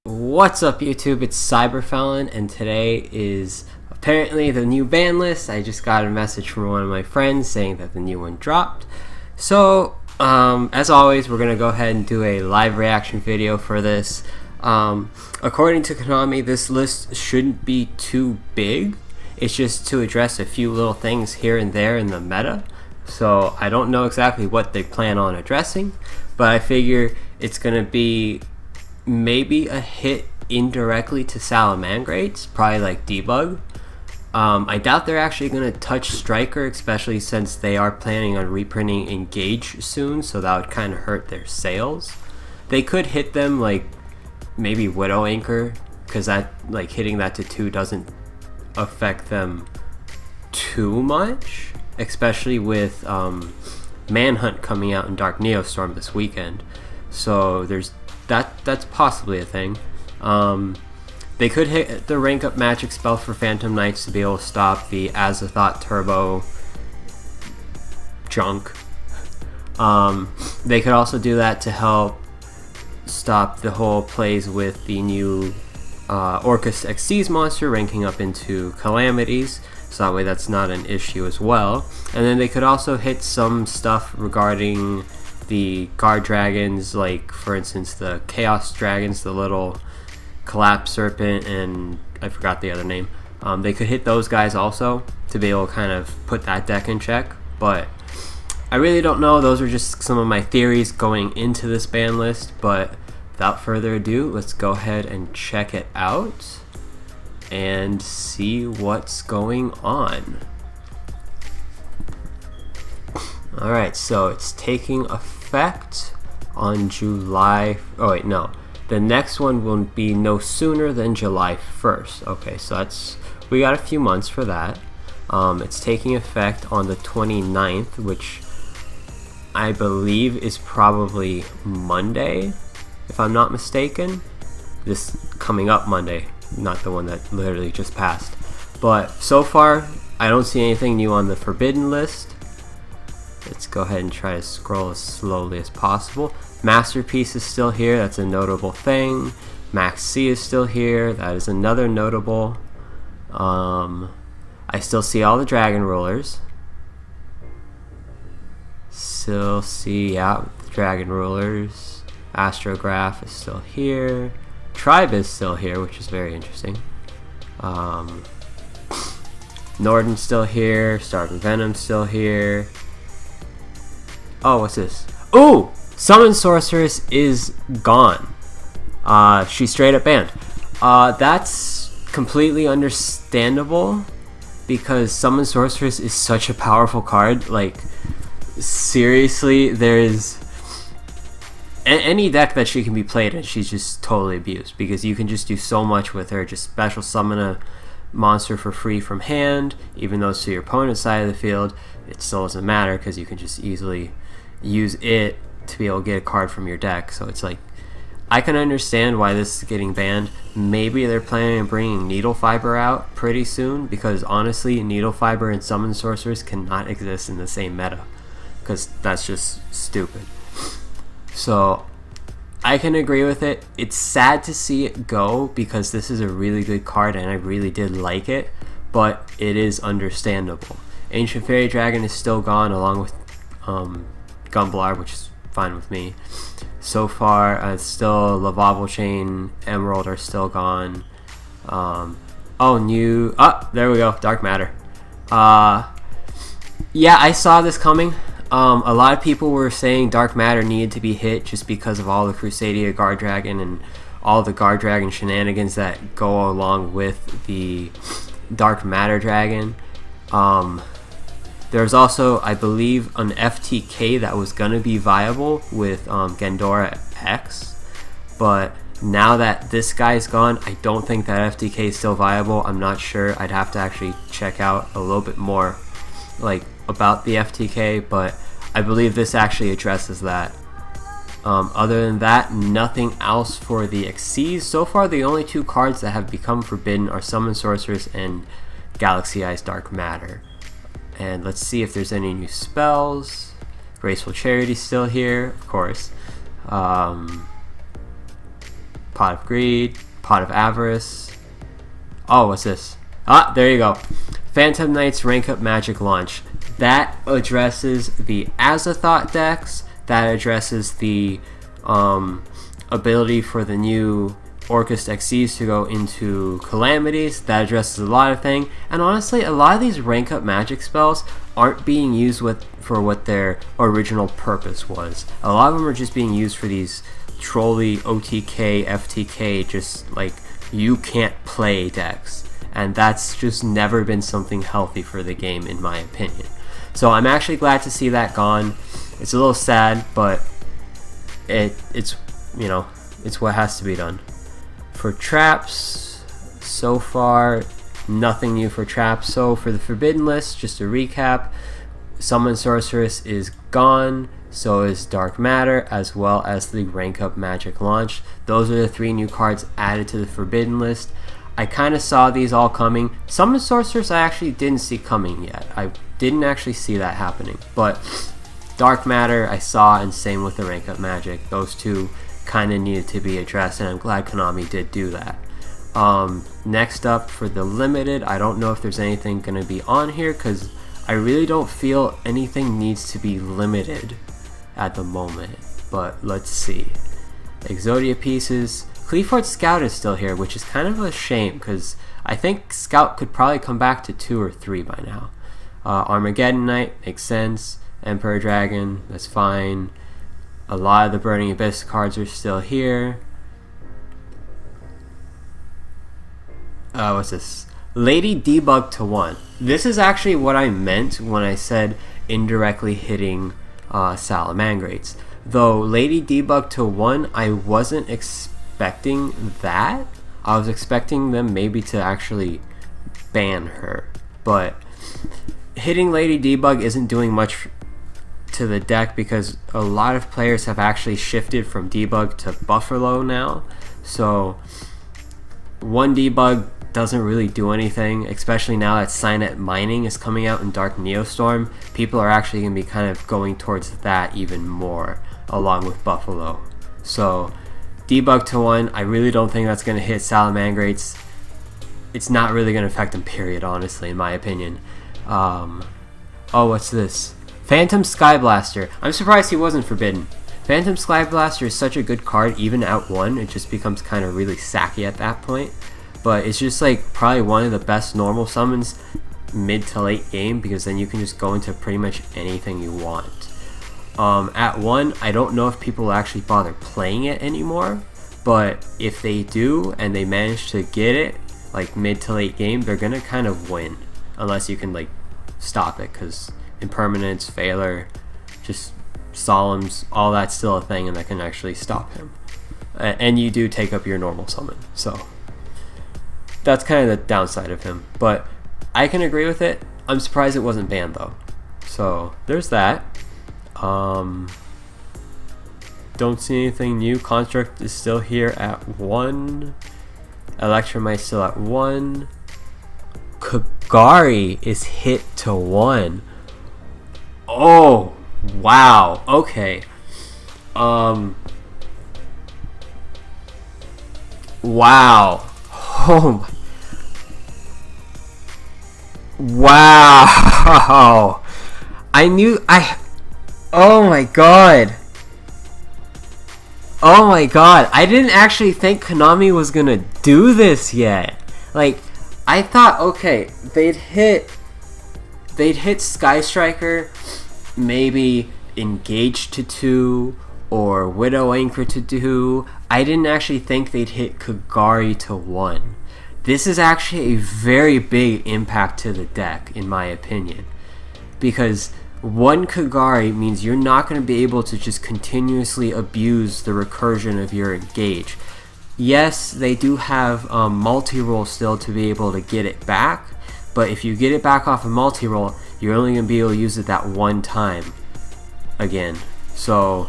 What's up YouTube, it's Cyberfelon, and today is apparently the new ban list. I just got a message from one of my friends saying that the new one dropped. So, as always, we're going to go ahead and do a live reaction video for this. According to Konami, this list shouldn't be too big. It's just to address a few little things here and there in the meta. So, I don't know exactly what they plan on addressing, but I figure it's going to be maybe a hit indirectly to Salamangrates, probably like debug. I doubt they're actually going to touch Striker, especially since they are planning on reprinting Engage soon, so that would kind of hurt their sales. They could hit them like maybe Widow Anchor, because that, like, hitting that to 2 doesn't affect them too much, especially with Manhunt coming out in Dark Neostorm this weekend. So there's that's possibly a thing. They could hit the rank up magic spell for Phantom Knights to be able to stop the Azathoth Turbo junk. They could also do that to help stop the whole plays with the new Orcus Xyz monster ranking up into Calamities, so that way that's not an issue as well. And then they could also hit some stuff regarding the guard dragons, like for instance the Chaos Dragons, the little Collapse Serpent, and I forgot the other name. They could hit those guys also to be able to kind of put that deck in check, but I really don't know. Those are just some of my theories going into this ban list, but without further ado, let's go ahead and check it out and see what's going on. Alright, so it's taking effect on July... Oh wait, no. The next one will be no sooner than July 1st. Okay, so that's... we got a few months for that. It's taking effect on the 29th, which I believe is probably Monday, if I'm not mistaken. This coming up Monday, not the one that literally just passed. But so far, I don't see anything new on the forbidden list. Let's go ahead and try to scroll as slowly as possible. Masterpiece is still here, that's a notable thing. Max C is still here, that is another notable. I still see all the Dragon Rulers. Still see, yeah, the Dragon Rulers. Astrograph is still here. Tribe is still here, which is very interesting. Norden's still here. Starving Venom's still here. Oh, what's this? Ooh! Summon Sorceress is gone. She's straight up banned. That's completely understandable because Summon Sorceress is such a powerful card. Like, seriously, there's any deck that she can be played in, she's just totally abused because you can just do so much with her. Just special summon a monster for free from hand, even though it's to your opponent's side of the field, it still doesn't matter because you can just easily use it to be able to get a card from your deck. So it's like, I can understand why this is getting banned. Maybe they're planning on bringing Needle Fiber out pretty soon, because honestly, Needle Fiber and Summon Sorcerers cannot exist in the same meta, because that's just stupid. So I can agree with it. It's sad to see it go because this is a really good card and I really did like it, but it is understandable. Ancient Fairy Dragon is still gone, along with Gumblar, which is fine with me. So far, still Lavable Chain, Emerald are still gone. There we go, Dark Matter. Yeah, I saw this coming. A lot of people were saying Dark Matter needed to be hit just because of all the Crusadia Guard Dragon and all the Guard Dragon shenanigans that go along with the Dark Matter Dragon. There's also, I believe, an FTK that was going to be viable with Gendora X, but now that this guy's gone, I don't think that FTK is still viable. I'm not sure. I'd have to actually check out a little bit more like about the FTK, but I believe this actually addresses that. Other than that, nothing else for the Xyz. So far, the only two cards that have become forbidden are Summon Sorceress and Galaxy Eyes Dark Matter. And let's see if there's any new spells. Graceful Charity's still here, of course. Pot of Greed, Pot of Avarice. Oh, what's this? Ah, there you go. Phantom Knight's Rank Up Magic launch. That addresses the Azathoth decks. That addresses the ability for the new Orcust XCs to go into Calamities. That addresses a lot of things. And honestly, a lot of these Rank Up Magic spells aren't being used for what their original purpose was. A lot of them are just being used for these trolly OTK, FTK, just like you can't play decks. And that's just never been something healthy for the game, in my opinion. So I'm actually glad to see that gone. It's a little sad, but it's you know, it's what has to be done. For traps, so far nothing new for traps. So for the Forbidden list, just a recap, Summon Sorceress is gone, so is Dark Matter, as well as the Rank Up Magic launch. Those are the 3 new cards added to the Forbidden list. I kind of saw these all coming. Summon Sorceress I actually didn't see coming yet. I didn't actually see that happening, but Dark Matter I saw, and same with the Rank Up Magic. Those 2 kind of needed to be addressed, and I'm glad Konami did do that. Next up, for the limited, I don't know if there's anything going to be on here, because I really don't feel anything needs to be limited at the moment, but let's see. Exodia pieces. Cleaford Scout is still here, which is kind of a shame, because I think Scout could probably come back to 2 or 3 by now. Armageddon Knight makes sense. Emperor Dragon, that's fine. A lot of the Burning Abyss cards are still here. What's this? Lady Debug to 1. This is actually what I meant when I said indirectly hitting Salamangrates. Though Lady Debug to 1, I wasn't expecting that. I was expecting them maybe to actually ban her. But hitting Lady Debug isn't doing much to the deck, because a lot of players have actually shifted from Debug to Buffalo now. So 1 Debug doesn't really do anything, especially now that Signet Mining is coming out in Dark Neostorm. People are actually going to be kind of going towards that even more, along with Buffalo. So Debug to 1, I really don't think that's going to hit Salamangrates. It's not really going to affect them, period, honestly, in my opinion. Oh, what's this? Phantom Skyblaster. I'm surprised he wasn't forbidden. Phantom Skyblaster is such a good card, even at 1, it just becomes kind of really sacky at that point. But it's just like probably one of the best normal summons mid to late game, because then you can just go into pretty much anything you want. At 1, I don't know if people will actually bother playing it anymore, but if they do and they manage to get it like mid to late game, they're gonna kind of win, unless you can like stop it, because Impermanence, Failure, just Solemns, all that's still a thing, and that can actually stop him. And you do take up your normal summon, so that's kind of the downside of him. But I can agree with it. I'm surprised it wasn't banned though. So there's that. Don't see anything new. Construct is still here at 1. Electromite's still at 1. Kagari is hit to 1. Oh, wow. Okay. Wow. Oh my. Wow. Oh my god. Oh my god. I didn't actually think Konami was gonna do this yet. Like, I thought, okay, they'd hit Sky Striker, maybe Engage to 2, or Widow Anchor to 2. I didn't actually think they'd hit Kagari to 1. This is actually a very big impact to the deck, in my opinion. Because 1 Kagari means you're not going to be able to just continuously abuse the recursion of your Engage. Yes, they do have multi-roll still to be able to get it back, but if you get it back off a multi-roll, you're only going to be able to use it that one time again. So,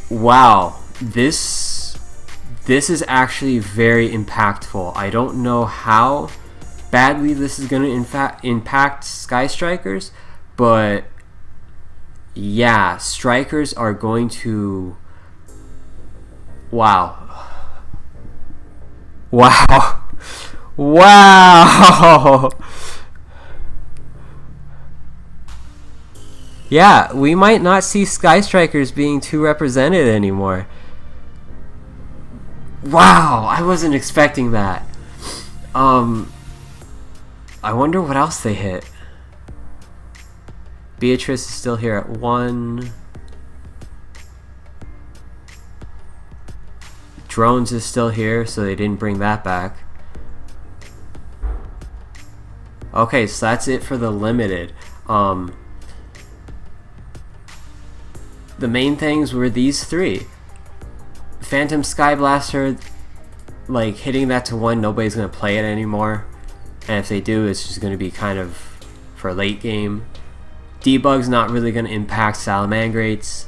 wow, this is actually very impactful. I don't know how badly this is going to impact Sky Strikers, but yeah, strikers are going to... Wow. Wow. Wow. Yeah, we might not see Sky Strikers being too represented anymore. Wow, I wasn't expecting that. I wonder what else they hit. Beatrice is still here at 1. Drones is still here, so they didn't bring that back. Okay, so that's it for the limited. The main things were these 3. Phantom Sky Blaster, like hitting that to 1, nobody's gonna play it anymore. And if they do, it's just gonna be kind of for late game. Debug's not really gonna impact Salamangrates.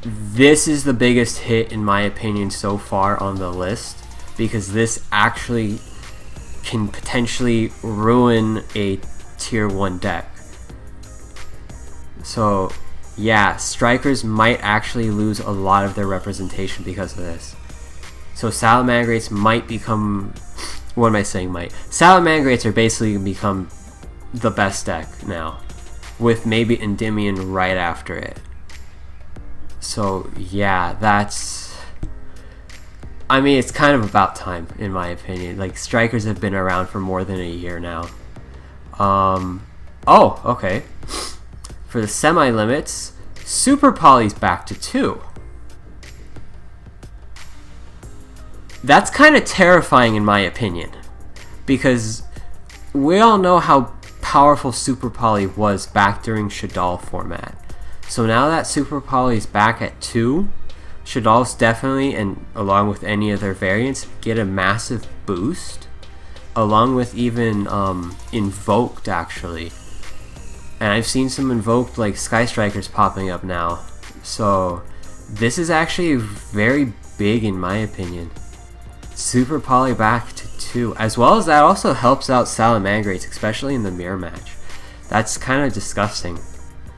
This is the biggest hit in my opinion so far on the list, because this actually can potentially ruin a tier 1 deck. So yeah, strikers might actually lose a lot of their representation because of this. So Salamangrates might become... What am I saying might? Salamangrates are basically going to become the best deck now, with maybe Endymion right after it. So yeah, that's... I mean, it's kind of about time, in my opinion. Like, strikers have been around for more than a year now. Oh, okay. For the semi-limits, Super Poly's back to 2. That's kind of terrifying in my opinion, because we all know how powerful Super Poly was back during Shaddoll format. So now that Super Poly's back at 2, Shaddolls definitely, and along with any other variants, get a massive boost, along with even Invoked actually. And I've seen some Invoked like Sky Strikers popping up now. So this is actually very big in my opinion. Super Poly back to 2. As well as that also helps out Salamangrates, especially in the mirror match. That's kind of disgusting,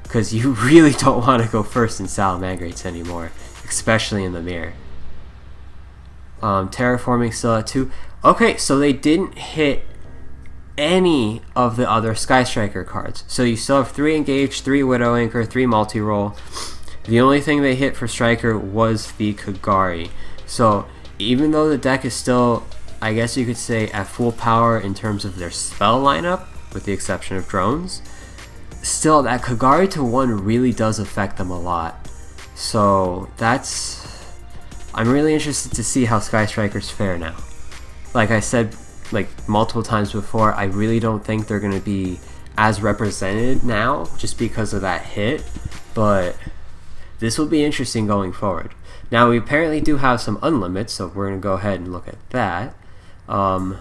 because you really don't want to go first in Salamangrates anymore, especially in the mirror. Terraforming still at 2. Okay, so they didn't hit any of the other Sky Striker cards. So you still have 3 Engage, 3 Widow Anchor, 3 Multi-Roll. The only thing they hit for Striker was the Kagari. So even though the deck is still, I guess you could say, at full power in terms of their spell lineup, with the exception of drones, still that Kagari to 1 really does affect them a lot. So that's... I'm really interested to see how Sky Strikers fare now. Like I said like multiple times before, I really don't think they're going to be as represented now just because of that hit, but this will be interesting going forward. Now we apparently do have some unlimits, so we're going to go ahead and look at that. Oh!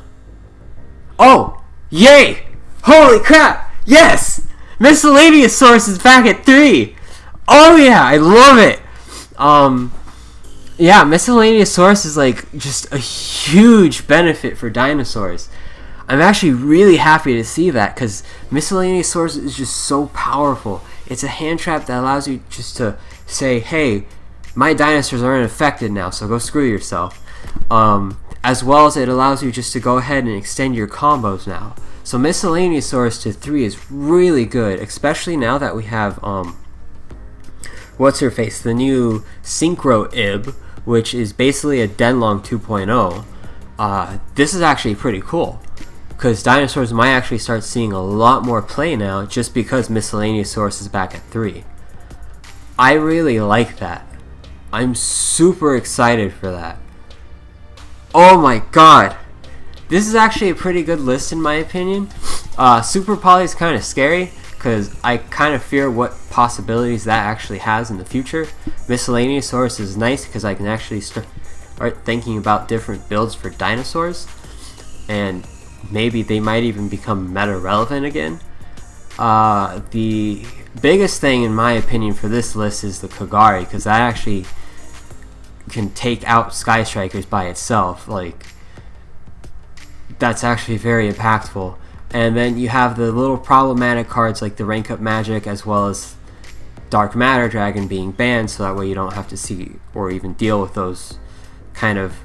Yay! Holy crap! Yes! Miscellaneous Source is back at 3! Oh yeah, I love it! Yeah, Miscellaneous Source is like just a huge benefit for dinosaurs. I'm actually really happy to see that, because Miscellaneous Source is just so powerful. It's a hand trap that allows you just to say, hey, my dinosaurs aren't affected now, so go screw yourself. As well as it allows you just to go ahead and extend your combos now. So Miscellaneous Source to 3 is really good, especially now that we have what's her face, the new Synchro Ib, which is basically a Denlong 2.0. This is actually pretty cool, because dinosaurs might actually start seeing a lot more play now just because Miscellaneous Source is back at 3. I really like that. I'm super excited for that. Oh my god! This is actually a pretty good list in my opinion. Super Poly is kind of scary, because I kind of fear what possibilities that actually has in the future. Miscellaneous Source is nice because I can actually start thinking about different builds for dinosaurs, and maybe they might even become meta relevant again. The biggest thing in my opinion for this list is the Kagari, because that actually can take out Sky Strikers by itself. Like, that's actually very impactful. And then you have the little problematic cards like the Rank Up Magic, as well as Dark Matter Dragon being banned, so that way you don't have to see or even deal with those kind of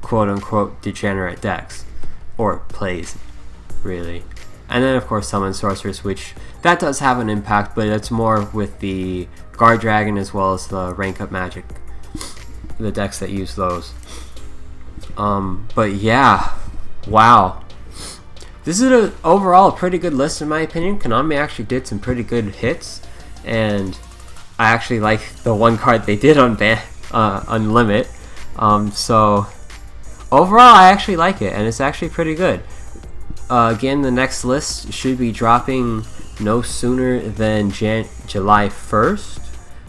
quote-unquote degenerate decks or plays, really. And then of course Summon Sorceress, which that does have an impact, but it's more with the Guard Dragon as well as the Rank Up Magic, the decks that use those. But yeah, wow, this is overall a pretty good list in my opinion. Konami actually did some pretty good hits, and I actually like the one card they did on Unlimit. So overall I actually like it, and it's actually pretty good. Again, the next list should be dropping no sooner than July 1st,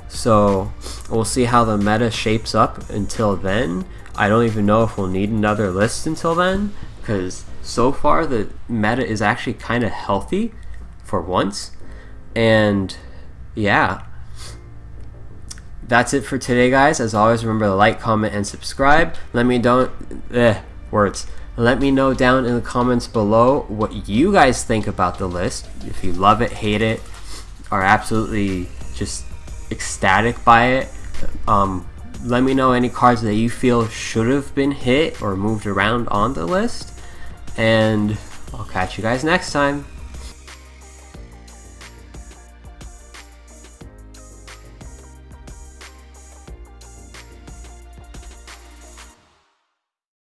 so we'll see how the meta shapes up until then. I don't even know if we'll need another list until then, because so far the meta is actually kind of healthy for once. And yeah, that's it for today, guys. As always, remember to like, comment, and subscribe. Let me know down in the comments below what you guys think about the list. If you love it, hate it, are absolutely just ecstatic by it. Let me know any cards that you feel should have been hit or moved around on the list. And I'll catch you guys next time.